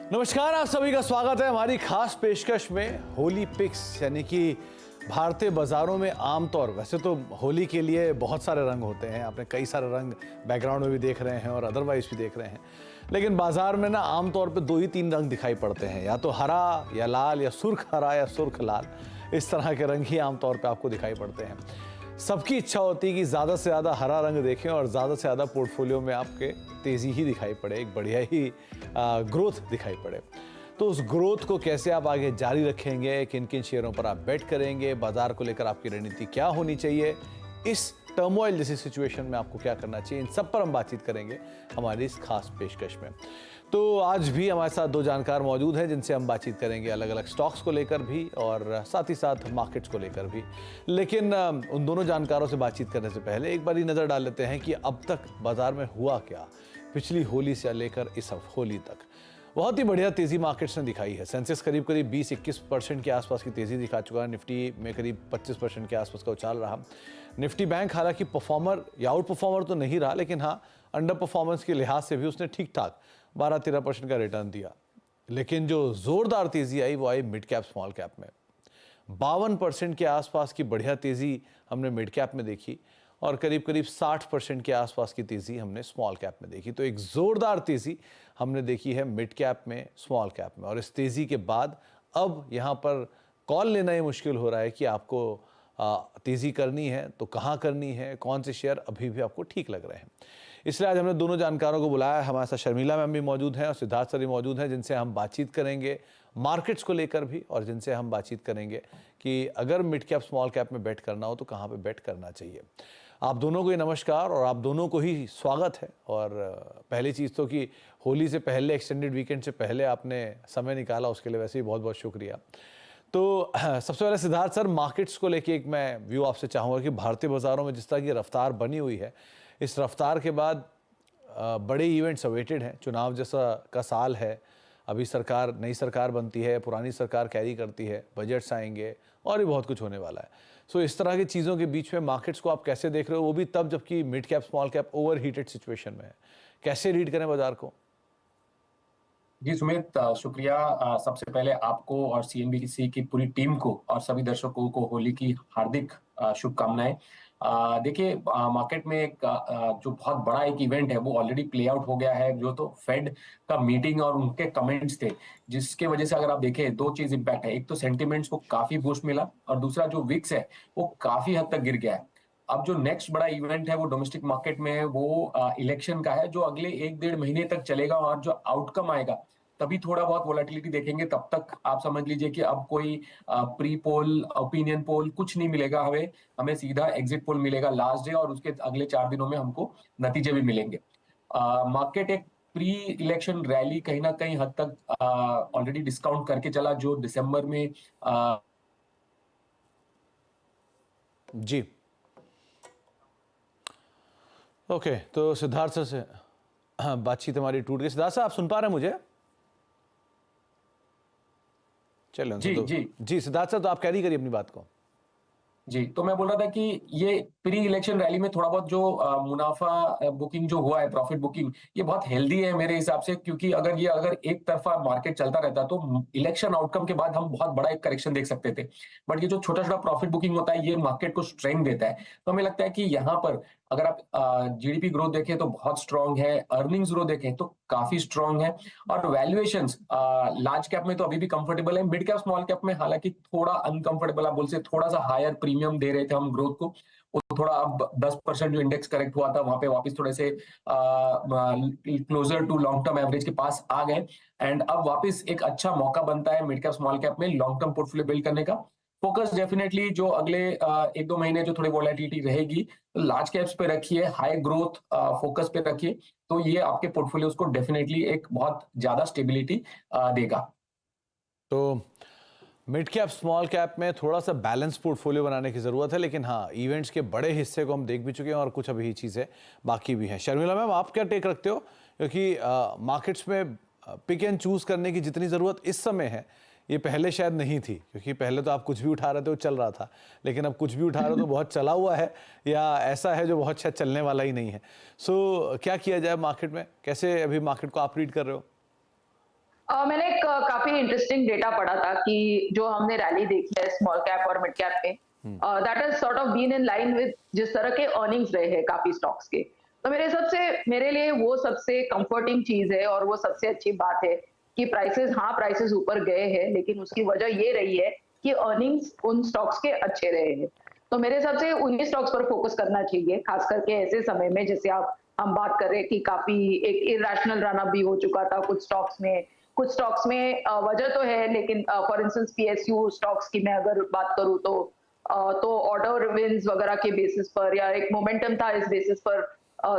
नमस्कार, आप सभी का स्वागत है हमारी खास पेशकश में होली पिक्स। यानी कि भारतीय बाजारों में आमतौर, वैसे तो होली के लिए बहुत सारे रंग होते हैं, आपने कई सारे रंग बैकग्राउंड में भी देख रहे हैं और अदरवाइज भी देख रहे हैं, लेकिन बाजार में ना आमतौर पे 2 ही 3 रंग दिखाई पड़ते हैं, या तो हरा या लाल या सुर्ख हरा या सुर्ख लाल। इस तरह के रंग ही आमतौर पर आपको दिखाई पड़ते हैं। सबकी इच्छा होती है कि ज़्यादा से ज़्यादा हरा रंग देखें और ज़्यादा से ज़्यादा पोर्टफोलियो में आपके तेज़ी ही दिखाई पड़े, एक बढ़िया ही ग्रोथ दिखाई पड़े। तो उस ग्रोथ को कैसे आप आगे जारी रखेंगे, किन किन शेयरों पर आप बेट करेंगे, बाजार को लेकर आपकी रणनीति क्या होनी चाहिए, इस टर्मोइल जैसी सिचुएशन में आपको क्या करना चाहिए, इन सब पर हम बातचीत करेंगे हमारी इस खास पेशकश में। तो आज भी हमारे साथ 2 जानकार मौजूद हैं जिनसे हम बातचीत करेंगे अलग अलग स्टॉक्स को लेकर भी और साथ ही साथ मार्केट्स को लेकर भी। लेकिन उन दोनों जानकारों से बातचीत करने से पहले एक बार नज़र डाल लेते हैं कि अब तक बाजार में हुआ क्या पिछली होली से लेकर इस होली तक। बहुत ही बढ़िया तेज़ी मार्केट्स ने दिखाई है। सेंसेक्स करीब 20-21% के आसपास की तेज़ी दिखा चुका है। निफ्टी में करीब 25% के आसपास का उछाल रहा। निफ्टी बैंक हालांकि परफॉर्मर या आउट परफॉर्मर तो नहीं रहा, लेकिन हाँ अंडर परफॉर्मेंस के लिहाज से भी उसने ठीक ठाक 12-13% का रिटर्न दिया। लेकिन जो ज़ोरदार तेज़ी आई वो आई मिड कैप स्मॉल कैप में। 52% के आसपास की बढ़िया तेज़ी हमने मिड कैप में देखी और करीब 60% के आसपास की तेज़ी हमने स्मॉल कैप में देखी। तो एक ज़ोरदार तेज़ी हमने देखी है मिड कैप में, स्मॉल कैप में। और इस तेज़ी के बाद अब यहाँ पर कॉल लेना ही मुश्किल हो रहा है कि आपको तेज़ी करनी है तो कहाँ करनी है, कौन से शेयर अभी भी आपको ठीक लग रहे हैं। इसलिए आज हमने दोनों जानकारों को बुलाया है। हमारे साथ शर्मिला मैम भी मौजूद हैं और सिद्धार्थ सर भी मौजूद हैं, जिनसे हम बातचीत करेंगे मार्केट्स को लेकर भी और जिनसे हम बातचीत करेंगे कि अगर मिड कैप स्मॉल कैप में बेट करना हो तो कहाँ पे बेट करना चाहिए। आप दोनों को ही नमस्कार और आप दोनों को ही स्वागत है। और पहली चीज़ तो कि होली से पहले, एक्सटेंडेड वीकेंड से पहले आपने समय निकाला, उसके लिए वैसे ही बहुत बहुत शुक्रिया। तो सबसे पहले सिद्धार्थ सर, मार्केट्स को लेके एक मैं व्यू आपसे चाहूँगा कि भारतीय बाज़ारों में जिस तरह की रफ्तार बनी हुई है, इस रफ्तार के बाद बड़े इवेंट्स अवेटेड हैं। चुनाव जैसा का साल है, अभी नई सरकार बनती है, पुरानी सरकार कैरी करती है, बजट्स आएंगे और भी बहुत कुछ होने वाला है। सो इस तरह की चीज़ों के बीच में मार्केट्स को आप कैसे देख रहे हो, वो भी तब जबकि mid cap small cap over heated situation में है। कैसे रीड करें बाजार को? जी सुमित, शुक्रिया। सबसे पहले आपको और सीएनबीसी की पूरी टीम को और सभी दर्शकों को होली की हार्दिक शुभकामनाएं। देखिए, मार्केट में एक जो बहुत बड़ा एक इवेंट है वो ऑलरेडी प्ले आउट हो गया है। जो तो फेड का मीटिंग और उनके कमेंट्स थे, जिसके वजह से अगर आप देखें 2 चीज इम्पैक्ट है। एक तो सेंटिमेंट्स को काफी बूस्ट मिला और दूसरा जो विक्स है वो काफी हद तक गिर गया है। अब जो नेक्स्ट बड़ा इवेंट है वो डोमेस्टिक मार्केट में है, वो इलेक्शन का है, जो अगले 1-1.5 महीने तक चलेगा और जो आउटकम आएगा तभी थोड़ा बहुत वोलेटिलिटी देखेंगे। तब तक आप समझ लीजिए कि अब कोई प्री पोल, ओपिनियन पोल कुछ नहीं मिलेगा। हमें सीधा एग्जिट पोल मिलेगा लास्ट डे और उसके अगले 4 दिनों में हमको नतीजे भी मिलेंगे। मार्केट एक प्री इलेक्शन रैली कहीं ना कहीं हद तक ऑलरेडी डिस्काउंट करके चला, जो दिसंबर में जी ओके। तो सिद्धार्थ सर से बातचीत हमारी टूट गई। सिद्धार्थ सर, आप सुन पा रहे हैं मुझे? चलो जी सिद्धार्थ सर, तो आप कैरी करिए अपनी बात को। जी, तो मैं बोल रहा था कि ये प्री इलेक्शन रैली में थोड़ा बहुत जो मुनाफा बुकिंग जो हुआ है, प्रॉफिट बुकिंग, ये बहुत हेल्दी है मेरे हिसाब से। क्योंकि अगर एक तरफा मार्केट चलता रहता तो इलेक्शन आउटकम के बाद हम बहुत बड़ा एक करेक्शन देख सकते थे। बट ये जो छोटा छोटा प्रॉफिट बुकिंग होता है, ये मार्केट को स्ट्रेंथ देता है। तो हमें लगता है कि यहाँ पर अगर आप जीडीपी ग्रोथ देखें तो बहुत स्ट्रांग है, अर्निंग्स ग्रोथ देखें तो काफी स्ट्रांग है, और वैल्यूएशंस लार्ज कैप में तो अभी भी कंफर्टेबल है। मिड कैप स्मॉल कैप में हालांकि थोड़ा अनकंफर्टेबल, आप बोल से थोड़ा सा हायर प्रीमियम दे रहे थे हम ग्रोथ को। वो थोड़ा अब 10% जो इंडेक्स करेक्ट हुआ था वहां पे वापस थोड़े से closer to long term average के पास आ गए। एंड अब वापस एक अच्छा मौका बनता है मिड कैप स्मॉल कैप में लॉन्ग टर्म पोर्टफोलियो बिल्ड करने का। फोकस डेफिनेटली जो अगले 1-2 महीने जो थोड़ी वोलेटिलिटी रहेगी, तो लार्ज कैप्स पे रखिए, हाई ग्रोथ फोकस पे रखिए, तो ये आपके पोर्टफोलियोज को डेफिनेटली एक बहुत ज्यादा स्टेबिलिटी देगा। तो मिड कैप स्मॉल कैप में थोड़ा सा बैलेंस पोर्टफोलियो बनाने की ज़रूरत है, लेकिन हाँ, इवेंट्स के बड़े हिस्से को हम देख भी चुके हैं और कुछ अभी चीज़ें बाकी भी हैं। शर्मिला मैम, आप क्या टेक रखते हो? क्योंकि मार्केट्स में पिक एंड चूज़ करने की जितनी ज़रूरत इस समय है, ये पहले शायद नहीं थी। क्योंकि पहले तो आप कुछ भी उठा रहे थे वो चल रहा था, लेकिन अब कुछ भी उठा रहे हो तो बहुत चला हुआ है या ऐसा है जो बहुत शायद चलने वाला ही नहीं है। सो क्या किया जाए मार्केट में? कैसे अभी मार्केट को आप रीड कर रहे हो? मैंने एक काफी इंटरेस्टिंग डेटा पढ़ा था कि जो हमने रैली देखी है स्मॉल कैप और मिड कैप में, that has sort of been in line with जिस तरह के अर्निंग्स रहे हैं काफी स्टॉक्स के। तो मेरे हिसाब से मेरे लिए वो सबसे कंफर्टिंग चीज है और वो सबसे अच्छी बात है कि प्राइसेस ऊपर गए हैं, लेकिन उसकी वजह ये रही है कि अर्निंग्स उन स्टॉक्स के अच्छे रहे हैं। तो मेरे हिसाब से उन्हीं स्टॉक्स पर फोकस करना चाहिए, खास करके ऐसे समय में जैसे आप हम बात कर रहे हैं कि काफी एक इरेशनल रन अप भी हो चुका था कुछ स्टॉक्स में वजह तो है, लेकिन फॉर इंस्टेंस पीएसयू स्टॉक्स की मैं अगर बात करूं तो ऑर्डर विन्स वगैरह के बेसिस पर या एक मोमेंटम था इस बेसिस पर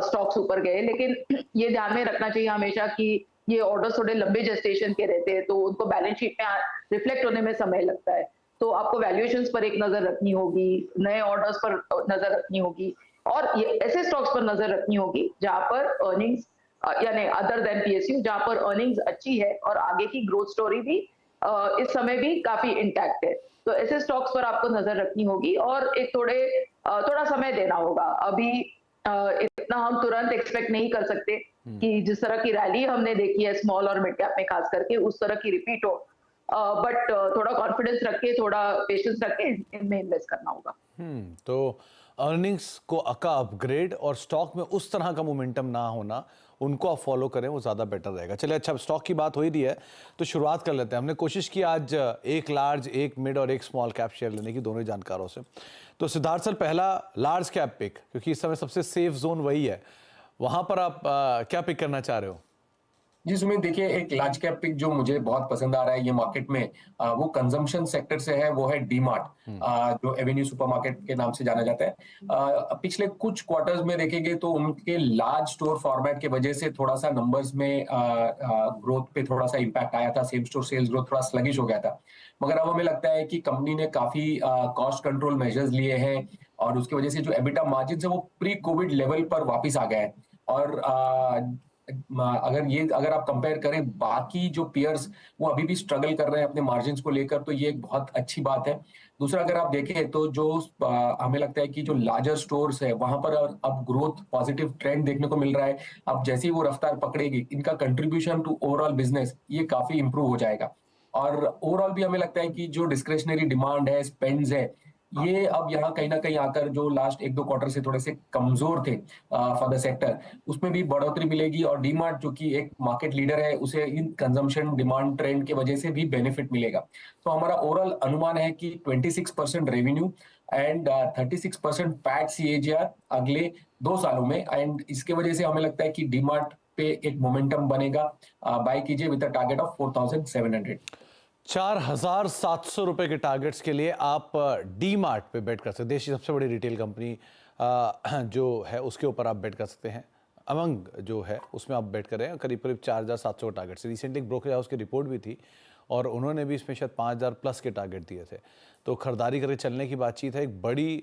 स्टॉक्स ऊपर गए। लेकिन ये ध्यान में रखना चाहिए हमेशा कि ये ऑर्डर्स थोड़े लंबे जेस्टेशन के रहते हैं, तो उनको बैलेंस शीट में रिफ्लेक्ट होने में समय लगता है। तो आपको वैल्यूएशंस पर एक नजर रखनी होगी, नए ऑर्डर्स पर नजर रखनी होगी और ये ऐसे स्टॉक्स पर नजर रखनी होगी जहां पर अर्निंग्स यानी अदर देन पीएसयू जहां पर अर्निंग्स अच्छी है और आगे की ग्रोथ स्टोरी भी इस समय भी काफी इंटैक्ट है। तो ऐसे स्टॉक्स पर आपको नजर रखनी होगी और एक थोड़ा समय देना होगा। अभी इतना हम तुरंत एक्सपेक्ट नहीं कर सकते कि जिस तरह की रैली हमने देखी है स्मॉल और मिड कैप में खास करके उस तरह की रिपीट हो, बट थोड़ा कॉन्फिडेंस रख के थोड़ा पेशेंस रख के इनमें इन्वेस्ट करना होगा। तो अर्निंग्स को का अपग्रेड और स्टॉक में उस तरह का मोमेंटम ना होना, उनको आप फॉलो करें, वो ज़्यादा बेटर रहेगा। चलिए, अच्छा, स्टॉक की बात हो ही रही है तो शुरुआत कर लेते हैं। हमने कोशिश की आज एक लार्ज, एक मिड और एक स्मॉल कैप शेयर लेने की दोनों ही जानकारों से। तो सिद्धार्थ सर, पहला लार्ज कैप पिक, क्योंकि इस समय सबसे सेफ जोन वही है, वहां पर आप क्या पिक करना चाह रहे हो? जी सुमित, देखिए एक लार्ज कैप पिक जो मुझे बहुत पसंद आ रहा है ये मार्केट में, वो कंजम्पशन सेक्टर से है, वो है डीमार्ट, जो एवेन्यू सुपरमार्केट के नाम से जाना जाता है। पिछले कुछ क्वार्टर्स में देखेंगे तो उनके लार्ज स्टोर फॉर्मेट के वजह से थोड़ा सा नंबर्स में ग्रोथ पे थोड़ा सा इम्पैक्ट आया था, सेम स्टोर सेल्स ग्रोथ थोड़ा स्लगिश हो गया था। मगर अब हमें लगता है कि कंपनी ने काफी कॉस्ट कंट्रोल मेजर्स लिए हैं और उसकी वजह से जो एबिटा मार्जिन है वो प्री कोविड लेवल पर वापस आ गया है। और अगर आप कंपेयर करें बाकी जो पियर्स, वो अभी भी स्ट्रगल कर रहे हैं अपने मार्जिन्स को लेकर, तो ये एक बहुत अच्छी बात है। दूसरा, अगर आप देखें तो जो हमें लगता है कि जो लार्जर स्टोर्स है वहां पर अब ग्रोथ पॉजिटिव ट्रेंड देखने को मिल रहा है। अब जैसे ही वो रफ्तार पकड़ेगी, इनका कंट्रीब्यूशन टू ओवरऑल बिजनेस ये काफी इंप्रूव हो जाएगा। और ओवरऑल भी हमें लगता है कि जो डिस्क्रिशनरी डिमांड है, स्पेंड्स है, ये अब यहाँ कहीं ना कहीं आकर जो लास्ट एक दो क्वार्टर से थोड़े से कमजोर थे फॉर द सेक्टर, उसमें भी बढ़ोतरी मिलेगी। और डीमार्ट जो कि एक मार्केट लीडर है, उसे इन कंजम्पशन डिमांड ट्रेंड की वजह से भी बेनिफिट मिलेगा। तो हमारा ओवरऑल अनुमान है कि 26% रेवेन्यू एंड 36% पैट सीएजीआर अगले 2 सालों में, एंड इसके वजह से हमें लगता है कि डीमार्ट पे एक मोमेंटम बनेगा। बाय कीजिए विद अ टारगेट ऑफ 4700। 4,700 रुपए के टारगेट्स के लिए आप डी मार्ट पे बेट कर सकते हैं। देश की सबसे बड़ी रिटेल कंपनी जो है उसके ऊपर आप बेट कर सकते हैं। अमंग जो है उसमें आप बेट करें, करीब करीब 4,700 टारगेट से। रिसेंटली एक ब्रोकरेज हाउस की रिपोर्ट भी थी और उन्होंने भी इसमें शायद 5,000 प्लस के टारगेट दिए थे। तो खरीदारी करके चलने की बातचीत है। एक बड़ी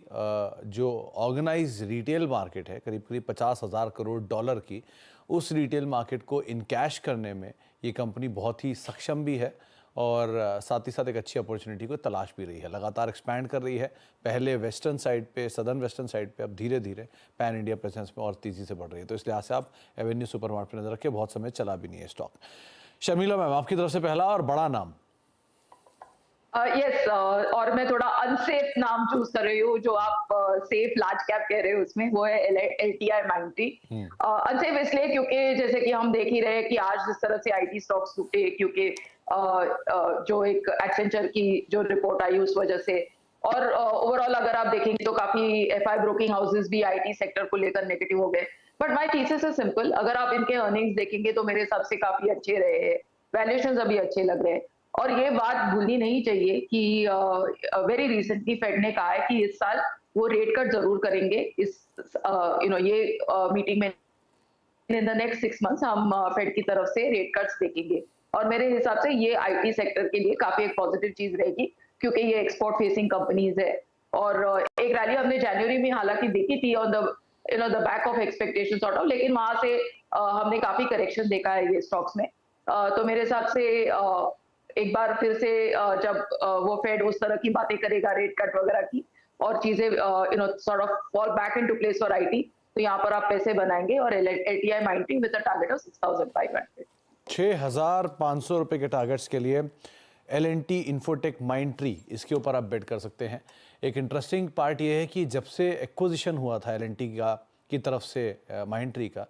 जो ऑर्गेनाइज रिटेल मार्केट है, करीब करीब 50,000 करोड़ डॉलर की, उस रिटेल मार्केट को इनकैश करने में ये कंपनी बहुत ही सक्षम भी है और साथ ही साथ एक अच्छी अपॉर्चुनिटी को तलाश भी रही है। लगातार एक्सपैंड कर रही है, पहले वेस्टर्न साइड पे, सदर्न वेस्टर्न साइड पे, अब धीरे धीरे पैन इंडिया प्रेजेंस में और तेज़ी से बढ़ रही है। तो इस लिहाज से आप एवेन्यू सुपरमार्केट पे नजर रखिए, बहुत समय चला भी नहीं है स्टॉक। शर्मिला मैम, आपकी तरफ से पहला और बड़ा नाम। यस, और मैं थोड़ा अनसेफ नाम चूज कर रही हूँ, जो आप सेफ लार्ज कैप कह रहे हो उसमें, वो है LTI Mindtree। अनसेफ इसलिए क्योंकि जैसे कि हम देख ही रहे हैं कि आज जिस तरह से आईटी स्टॉक्स टूटे, क्योंकि जो एक एक्सेंचर की जो रिपोर्ट आई उस वजह से, और ओवरऑल अगर आप देखेंगे तो काफी एफआई ब्रोकिंग हाउसेस भी आईटी सेक्टर को लेकर नेगेटिव हो गए। But my thesis is simple, अगर आप इनके अर्निंग्स देखेंगे तो मेरे हिसाब से काफी अच्छे रहे हैं, वैल्यूएशंस अभी अच्छे लग रहे हैं। और ये बात भूलनी नहीं चाहिए कि वेरी रिसेंटली फेड ने कहा है कि इस साल वो रेट कट जरूर करेंगे। इस ये मीटिंग में इन द नेक्स्ट 6 मंथ्स हम फेड की तरफ से रेट कट्स देखेंगे। और मेरे हिसाब से ये आईटी सेक्टर के लिए काफी एक पॉजिटिव चीज रहेगी, क्योंकि ये एक्सपोर्ट फेसिंग कंपनीज है। और एक रैली हमने जनवरी में हालांकि देखी थी on the back of expectation sort of, लेकिन वहां से हमने काफी करेक्शन देखा है ये स्टॉक्स में। तो मेरे हिसाब से एक बार फिर से जब वो फेड उस तरह की बातें करेगा रेट कट वगैरह की, और चीजें sort of fall back into place for IT, तो यहाँ पर आप पैसे बनाएंगे। और LTI Mindtree with a target of 6,500। 6,500 रुपये के टारगेट्स के लिए L&T इन्फोटेक माइंडट्री, इसके ऊपर आप बेट कर सकते हैं। एक इंटरेस्टिंग पार्ट ये है कि जब से एक्विजिशन हुआ था L&T का की तरफ से माइंडट्री का,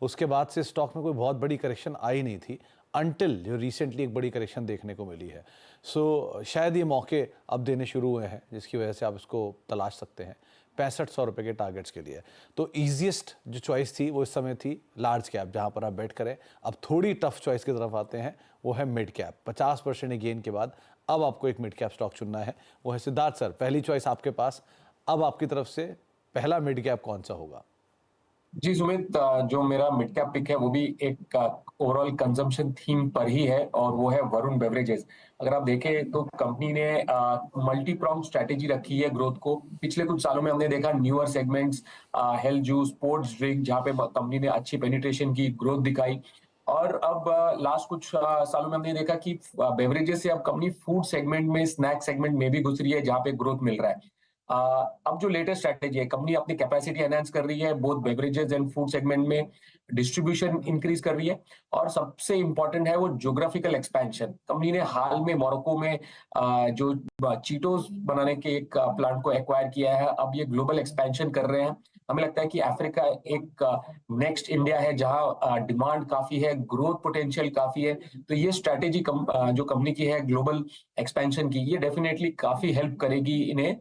उसके बाद से स्टॉक में कोई बहुत बड़ी करेक्शन आई नहीं थी, अनटिल जो रिसेंटली एक बड़ी करेक्शन देखने को मिली है। सो शायद ये मौके अब देने शुरू हुए हैं, जिसकी वजह से आप इसको तलाश सकते हैं 6500 रुपये के टारगेट्स के लिए। तो ईजिएस्ट जो चॉइस थी वो इस समय थी लार्ज कैप, जहाँ पर आप बेट करें। अब थोड़ी टफ चॉइस की तरफ आते हैं, वो है मिड कैप। 50% गेन के बाद अब आपको एक मिड कैप स्टॉक चुनना है, वो है सिद्धार्थ सर। पहली चॉइस आपके पास, अब आपकी तरफ से पहला मिड कैप कौन सा होगा? जी सुमित, जो मेरा मिड कैप पिक है वो भी एक ओवरऑल कंजम्पशन थीम पर ही है, और वो है वरुण बेवरेजेस। अगर आप देखें तो कंपनी ने मल्टी प्रॉन्ग स्ट्रेटेजी रखी है ग्रोथ को। पिछले कुछ सालों में हमने देखा newer segments, health juice, sports drink, जहाँ पे कंपनी ने अच्छी पेनिट्रेशन की, ग्रोथ दिखाई। और अब लास्ट कुछ सालों में हमने देखा कि बेवरेजेस से अब कंपनी फूड सेगमेंट में, स्नैक सेगमेंट में भी घुस रही है, जहाँ पे ग्रोथ मिल रहा है। अब जो लेटेस्ट स्ट्रैटेजी है, कंपनी अपनी कैपेसिटी एनहांस कर रही है both beverages and food segment में, डिस्ट्रीब्यूशन इंक्रीज कर रही है, और सबसे इंपॉर्टेंट है वो ज्योग्राफिकल एक्सपेंशन। कंपनी ने हाल में मोरक्को में जो चीटोस बनाने के एक प्लांट को एक्वायर किया है, अब ये ग्लोबल एक्सपेंशन कर रहे हैं। हमें लगता है कि अफ्रीका एक नेक्स्ट इंडिया है, जहां डिमांड काफी है, ग्रोथ पोटेंशियल काफी है। तो ये स्ट्रैटेजी जो कंपनी की है ग्लोबल एक्सपेंशन की, ये डेफिनेटली काफी हेल्प करेगी इन्हें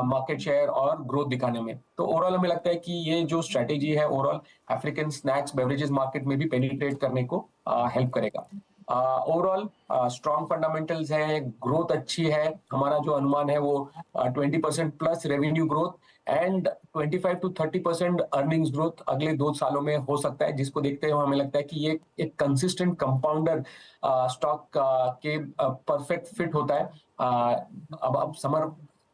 मार्केट शेयर और ग्रोथ दिखाने में। तो ओवरऑल हमें लगता है कि ये जो स्ट्रैटेजी है overall African snacks beverages market में भी पेनिट्रेट करने को हेल्प करेगा। ओवरऑल स्ट्रॉन्ग फंडामेंटल्स हैं, ग्रोथ अच्छी है। हमारा जो अनुमान है वो 20% plus revenue growth and 25 to 30% earnings growth अगले 2 सालों में हो सकता है, जिसको देखते हुए हमें लगता है कि ये एक कंसिस्टेंट कंपाउंडर स्टॉक के परफेक्ट फिट होता है। अब समर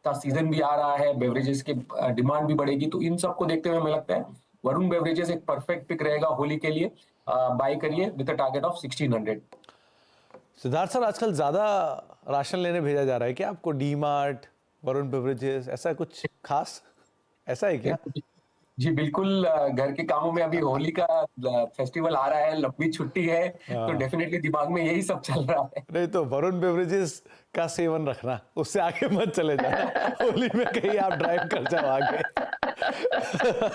का सीजन भी आ रहा है, बेवरेजेस की डिमांड भी बढ़ेगी, तो इन सबको देखते हुए हमें लगता है वरुण बेवरेजेस एक परफेक्ट पिक रहेगा होली के लिए। बाय करिए with a target of 1600। Siddharth sir, आजकल ज़्यादा राशन लेने भेजा जा रहा है क्या आपको? डी मार्ट, वरुण बेवरेजेस, ऐसा कुछ खास ऐसा है क्या? जी बिल्कुल, घर के कामों में अभी होली का फेस्टिवल आ रहा है, लंबी छुट्टी है, तो डेफिनेटली दिमाग में यही सब चल रहा है। नहीं तो वरुण बेवरेजेस का सेवन रखना, उससे आगे मत चले जाना। होली में कहीं आप ड्राइव कर जाओ आगे।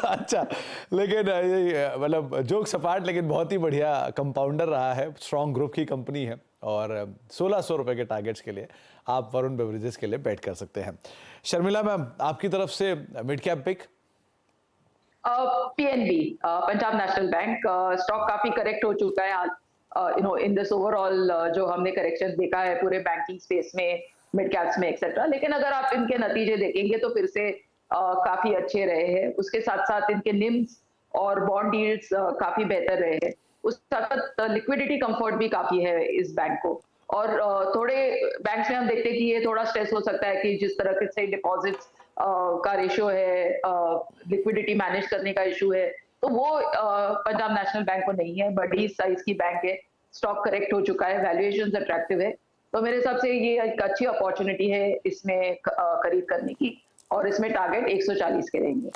अच्छा, लेकिन ये मतलब जोक सपाट, लेकिन बहुत ही बढ़िया कंपाउंडर रहा है, स्ट्रॉन्ग ग्रुप की कंपनी है, और 1600 रुपये के टारगेट्स के लिए आप वरुण बेवरेजेस के लिए बेट कर सकते हैं। शर्मिला मैम, आपकी तरफ से mid cap pick? PNB, Punjab national bank. Stock काफी करेक्ट हो चुका है इन दिस ओवरऑल, जो हमने करेक्शन देखा है पूरे बैंकिंग स्पेस में, मिड कैप्स में एक्सेट्रा। लेकिन अगर आप इनके नतीजे देखेंगे तो फिर से काफी अच्छे रहे हैं। उसके साथ साथ इनके निम्स और बॉन्ड यील्ड्स काफी बेहतर रहे हैं। उस साथ लिक्विडिटी कंफर्ट भी काफी है इस बैंक को। और थोड़े बैंक्स में हम देखते हैं कि ये थोड़ा स्ट्रेस हो सकता है कि जिस तरह से डिपॉजिट्स का रेशियो है, लिक्विडिटी मैनेज करने का इशू है, तो वो पंजाब नेशनल बैंक को नहीं है। बड़ी साइज की बैंक है, स्टॉक करेक्ट हो चुका है, वैल्यूएशंस अट्रैक्टिव है, तो मेरे हिसाब से ये एक अच्छी अपॉर्चुनिटी है इसमें खरीद करने की। और इसमें टारगेट 140 के रहेंगे।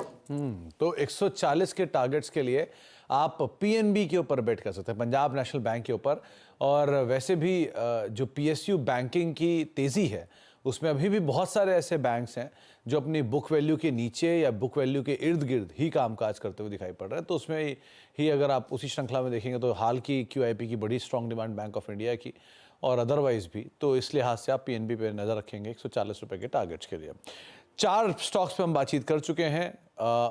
तो 140 के टारगेट्स के लिए आप पीएनबी के ऊपर बेट कर सकते हैं, पंजाब नेशनल बैंक के ऊपर। और वैसे भी जो पीएसयू बैंकिंग की तेज़ी है, उसमें अभी भी बहुत सारे ऐसे बैंक्स हैं जो अपनी बुक वैल्यू के नीचे या बुक वैल्यू के इर्द गिर्द ही कामकाज करते हुए दिखाई पड़ रहे हैं। तो उसमें ही अगर आप उसी श्रृंखला में देखेंगे तो हाल की क्यूआईपी की बड़ी strong demand bank of India की, और अदरवाइज भी, तो इस लिहाज से आप पीएनबी पे नज़र रखेंगे 140 रुपये के टारगेट्स के लिए। 4 स्टॉक्स पे हम बातचीत कर चुके हैं।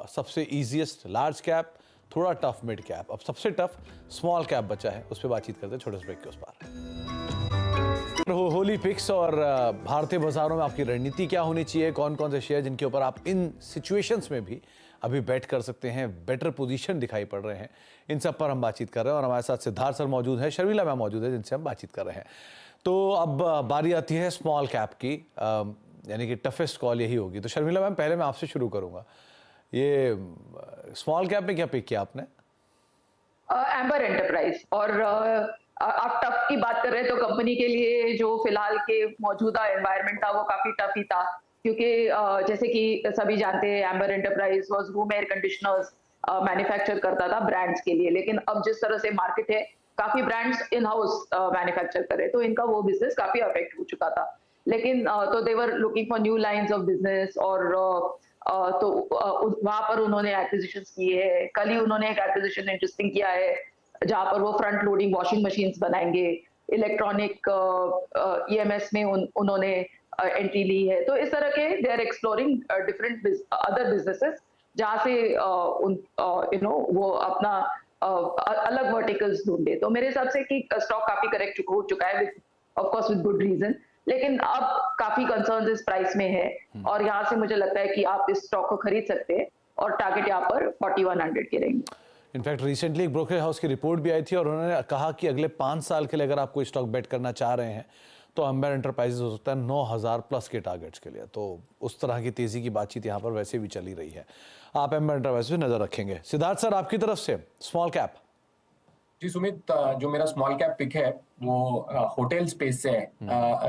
सबसे ईजिएस्ट लार्ज कैप, थोड़ा टफ मिड कैप, अब सबसे टफ स्मॉल कैप बचा है, उस पर बातचीत करते हैं छोटे से ब्रेक के उस पार। होली पिक्स और भारतीय बाजारों में आपकी रणनीति क्या होनी चाहिए, कौन कौन से शेयर जिनके ऊपर आप इन सिचुएशंस में भी अभी बेट कर सकते हैं, बेटर पोजीशन दिखाई पड़ रहे हैं, इन सब पर हम बातचीत कर रहे हैं। और हमारे साथ सिद्धार्थ सर मौजूद है, शर्मिला मैम मौजूद है, जिनसे हम बातचीत कर रहे हैं। तो अब बारी आती है स्मॉल कैप की, यानी कि टफेस्ट कॉल यही होगी। तो शर्मिला मैम, पहले मैं आपसे शुरू करूंगा, ये स्मॉल कैप में क्या पिक किया आपने? Amber enterprise. और आप टफ की बात कर रहे हैं तो कंपनी के लिए जो फिलहाल के मौजूदा एनवायरनमेंट था वो काफी टफ ही था, क्योंकि जैसे कि सभी जानते हैं amber enterprise was room air conditioners manufacture करता था ब्रांड्स के लिए। लेकिन अब जिस तरह से मार्केट है काफी ब्रांड्स इन हाउस मैन्युफैक्चर कर रहे, तो इनका वो बिजनेस काफी अफेक्ट हो चुका था। लेकिन तो they were looking for new lines of business, और तो वहां पर उन्होंने एक्विजिशंस किए हैं। कल ही उन्होंने एक एक्विजिशन इंटरेस्टिंग किया है जहां पर वो फ्रंट लोडिंग वॉशिंग मशीन्स बनाएंगे। इलेक्ट्रॉनिक ईएमएस में उन्होंने एंट्री ली है। तो इस तरह के they are exploring different other businesses जहां से वो अपना अलग वर्टिकल्स ढूंढे। तो मेरे हिसाब से कि स्टॉक काफी करेक्ट हो चुका है, of course with good reason, लेकिन अब काफी कंसर्न्स इस प्राइस में है और यहाँ से मुझे लगता है कि आप इस स्टॉक को खरीद सकते हैं और टारगेट यहाँ पर 4100 के रहेंगे। इनफैक्ट रिसेंटली एक ब्रोकरेज हाउस की रिपोर्ट भी आई थी और उन्होंने कहा कि अगले 5 साल के लिए अगर आप कोई स्टॉक बेट करना चाह रहे हैं तो अंबेर एंटरप्राइजेज हो सकता है 9000 प्लस के टारगेट्स के लिए। तो उस तरह की तेजी की बातचीत यहाँ पर वैसे भी चली रही है। आप अंबेर एंटरप्राइजेज पे नजर रखेंगे। सिद्धार्थ सर, आपकी तरफ से स्मॉल कैप। जी सुमित, जो मेरा स्मॉल कैप पिक है वो होटल स्पेस से है।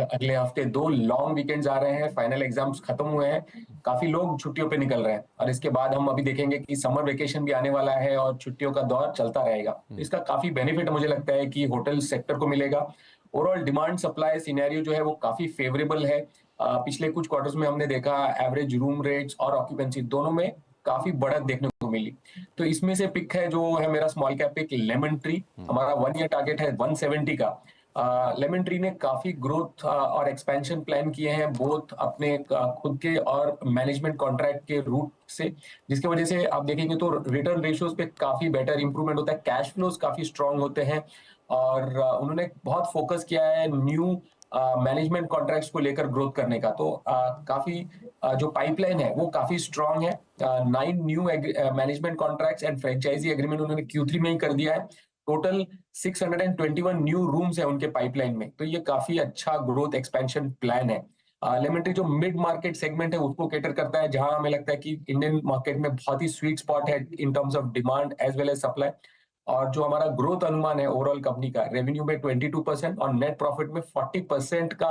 अगले हफ्ते 2 लॉन्ग वीकेंड्स आ रहे हैं, फाइनल एग्जाम्स खत्म हुए हैं, काफी लोग छुट्टियों पे निकल रहे हैं और इसके बाद हम अभी देखेंगे कि समर वेकेशन भी आने वाला है और छुट्टियों का दौर चलता रहेगा। तो इसका काफी बेनिफिट मुझे लगता है कि होटल सेक्टर को मिलेगा। ओवरऑल डिमांड सप्लाई सिनेरियो जो है वो काफी फेवरेबल है। पिछले कुछ क्वार्टर्स में हमने देखा एवरेज रूम रेट्स और ऑक्यूपेंसी दोनों में काफी बढ़त देखने को मिली। तो इसमें से पिक है जो है मेरा small cap pick lemon tree. हमारा 1 ईयर टारगेट है 170 का। लेमन ट्री ने काफी ग्रोथ और एक्सपेंशन प्लान किए हैं, बोथ अपने खुद के और मैनेजमेंट कॉन्ट्रैक्ट के रूट से, जिसकी वजह से आप देखेंगे तो रिटर्न रेशियोज पे काफी बेटर इंप्रूवमेंट होता है, कैश फ्लोज काफी स्ट्रांग होते हैं और उन्होंने बहुत फोकस किया है न्यू मैनेजमेंट कॉन्ट्रैक्ट्स को लेकर ग्रोथ करने का। तो काफी जो पाइपलाइन है वो काफी स्ट्रांग है। 9 new management contracts and franchisee agreement उन्होंने Q3 में ही कर दिया है। टोटल 621 न्यू रूम्स है उनके पाइपलाइन में, तो ये काफी अच्छा ग्रोथ एक्सपेंशन प्लान है। लेमन ट्री जो मिड मार्केट सेगमेंट है उसको कैटर करता है, जहां हमें लगता है कि इंडियन मार्केट में बहुत ही स्वीट स्पॉट है in terms of demand as well as supply. और जो हमारा ग्रोथ अनुमान है ओवरऑल कंपनी का, रेवेन्यू में 22% और नेट प्रॉफिट में 40% का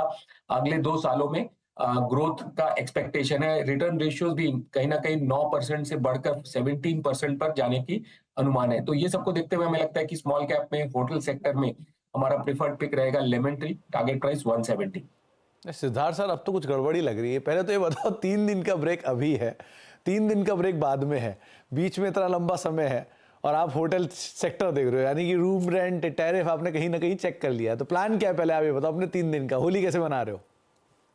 अगले 2 सालों में ग्रोथ का एक्सपेक्टेशन है। रिटर्न रेशियोज भी कहीं ना कहीं 9% से बढ़कर 17% पर जाने की अनुमान है। तो ये सबको देखते हुए हमें लगता है कि स्मॉल कैप में होटल सेक्टर में हमारा प्रिफर्ड पिक रहेगा lemon tree, target price 170। Siddharth sir, अब तो कुछ गड़बड़ी लग रही है। पहले तो ये बताओ 3 दिन का ब्रेक अभी है, 3 दिन का ब्रेक बाद में है, बीच में इतना लंबा समय है और आप होटल सेक्टर देख रहे हो, यानी कि रूम रेंट टैरिफ आपने कहीं ना कहीं चेक कर लिया। तो प्लान क्या है पहले आप ये बताओ अपने 3 दिन का। होली कैसे मना रहे हो?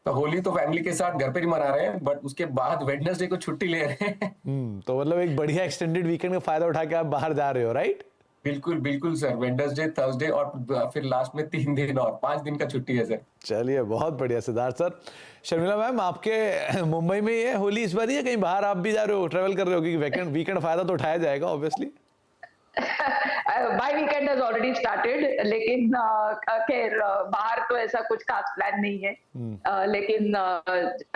तो होली तो फैमिली के साथ घर पर ही मना रहे हैं, बट उसके बाद वेडनेसडे को छुट्टी ले रहे हैं। तो मतलब एक बढ़िया एक्सटेंडेड वीकेंड का फायदा उठा के आप बाहर जा रहे हो, राइट? बिल्कुल बिल्कुल सर, वेडनेसडे, थर्सडे और फिर लास्ट में 3 दिन और 5 दिन का छुट्टी है सर। चलिए, बहुत बढ़िया सिद्धार्थ सर। शर्मिला मैम, आपके मुंबई में ये होली इस बार ही है, कहीं बाहर आप भी जा रहे हो, ट्रेवल कर रहे हो? क्योंकि वीकेंड फायदा तो उठाया जाएगा obviously. By weekend has already started, लेकिन खैर बाहर तो ऐसा कुछ खास प्लान नहीं है। लेकिन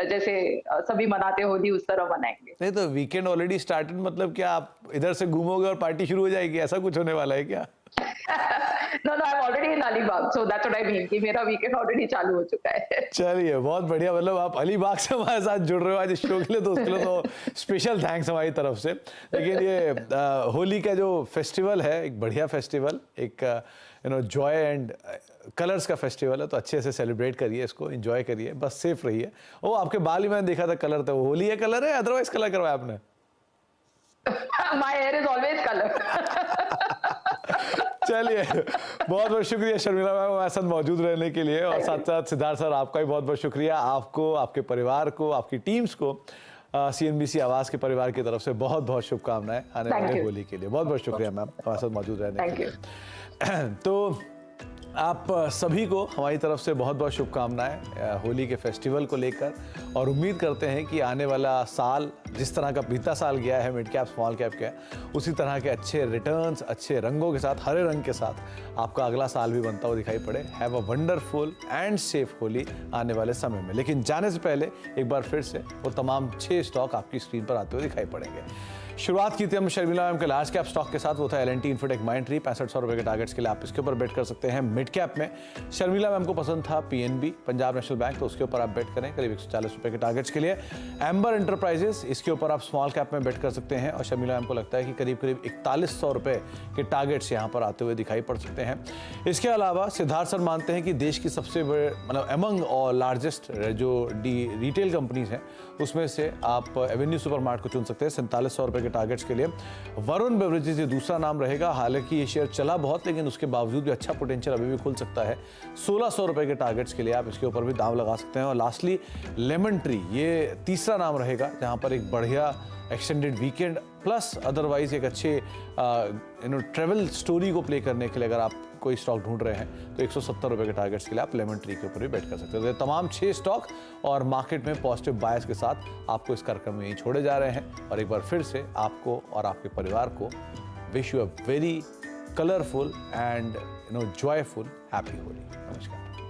जैसे सभी मनाते होली उस तरह मनाएंगे। नहीं तो वीकेंड ऑलरेडी स्टार्टेड मतलब क्या आप इधर से घूमोगे और पार्टी शुरू हो जाएगी, ऐसा कुछ होने वाला है क्या? No, I'm already in Alibag, so that's what I mean कि मेरा वीकेंड ऑलरेडी चालू हो चुका है। चलिए, बहुत बढ़िया। मतलब आप अलीबाग से हमारे साथ जुड़ रहे हो आज इस शो के लिए, तो उसके लिए तो स्पेशल थैंक्स हमारी तरफ से। लेकिन ये होली का जो फेस्टिवल है, एक बढ़िया फेस्टिवल, एक जॉय एंड कलर्स का फेस्टिवल है, तो अच्छे से सेलिब्रेट करिए, इसको एंजॉय करिए, बस सेफ रहिए। ओ, आपके बाल ही मैंने देखा था कलर था, वो होली है कलर है, अदरवाइज कलर करवाया आपने? My hair is always color। चलिए, बहुत बहुत शुक्रिया शर्मिला मैम हमारे साथ मौजूद रहने के लिए, और साथ साथ सिद्धार्थ सर आपका भी बहुत बहुत शुक्रिया। आपको, आपके परिवार को, आपकी टीम्स को CNBC आवाज के परिवार की तरफ से बहुत बहुत शुभकामनाएं आने वाले होली के लिए। बहुत बहुत शुक्रिया मैम हमारे साथ मौजूद रहने के लिए। तो आप सभी को हमारी तरफ से बहुत बहुत शुभकामनाएं होली के फेस्टिवल को लेकर, और उम्मीद करते हैं कि आने वाला साल जिस तरह का बीता साल गया है मिड कैप स्मॉल कैप का, उसी तरह के अच्छे रिटर्न्स, अच्छे रंगों के साथ, हरे रंग के साथ आपका अगला साल भी बनता हुआ दिखाई पड़े। Have a wonderful and safe Holi आने वाले समय में। लेकिन जाने से पहले एक बार फिर से वो तमाम 6 स्टॉक आपकी स्क्रीन पर आते हुए दिखाई पड़ेंगे। शुरुआत की थी हम शर्मिला मैम के लार्ज कैप स्टॉक के साथ, वो था एल&टी इन्फोटेक माइंट्री। 6500 रुपए के टारगेट्स के लिए आप इसके ऊपर बेट कर सकते हैं। मिड कैप में शर्मिला मैम को पसंद था पीएनबी, पंजाब नेशनल बैंक, तो उसके ऊपर आप बेट करें करीब 140 रुपए के टारगेट्स के लिए। एम्बर एंटरप्राइजेस, इसके ऊपर आप स्मॉल कैप में बेट कर सकते हैं और शर्मिला मैम को लगता है कि करीब 4100 रुपए के टारगेट्स यहाँ पर आते हुए दिखाई पड़ सकते हैं। इसके अलावा सिद्धार्थ सर मानते हैं कि देश की सबसे बड़े मतलब एमंग और लार्जेस्ट जो रिटेल कंपनीज हैं उसमें से आप एवेन्यू सुपरमार्ट को चुन सकते हैं 4700 रुपए के टारगेट्स के लिए। वरुण बेवरेजेस ये दूसरा नाम रहेगा, हालांकि ये शेयर चला बहुत लेकिन उसके बावजूद भी अच्छा पोटेंशियल अभी भी खुल सकता है। 1600 रुपए के टारगेट्स के लिए आप इसके ऊपर भी दाव लगा सकते हैं। और लास्टली लेमन ट्री, ये तीसरा नाम रहेगा जहां पर एक बढ़िया एक्सटेंडेड वीकेंड प्लस अदरवाइज एक अच्छे ट्रेवल स्टोरी को प्ले करने के लिए अगर आप कोई स्टॉक ढूंढ रहे हैं तो 170 रुपए के टारगेट्स के लिए आप लेमन ट्री के ऊपर भी बेट कर सकते हो। तो ये तमाम 6 स्टॉक और मार्केट में पॉजिटिव बायस के साथ आपको इस कार्यक्रम में यही छोड़े जा रहे हैं। और एक बार फिर से आपको और आपके परिवार को wish you a very colourful and joyful happy Holi. नमस्कार।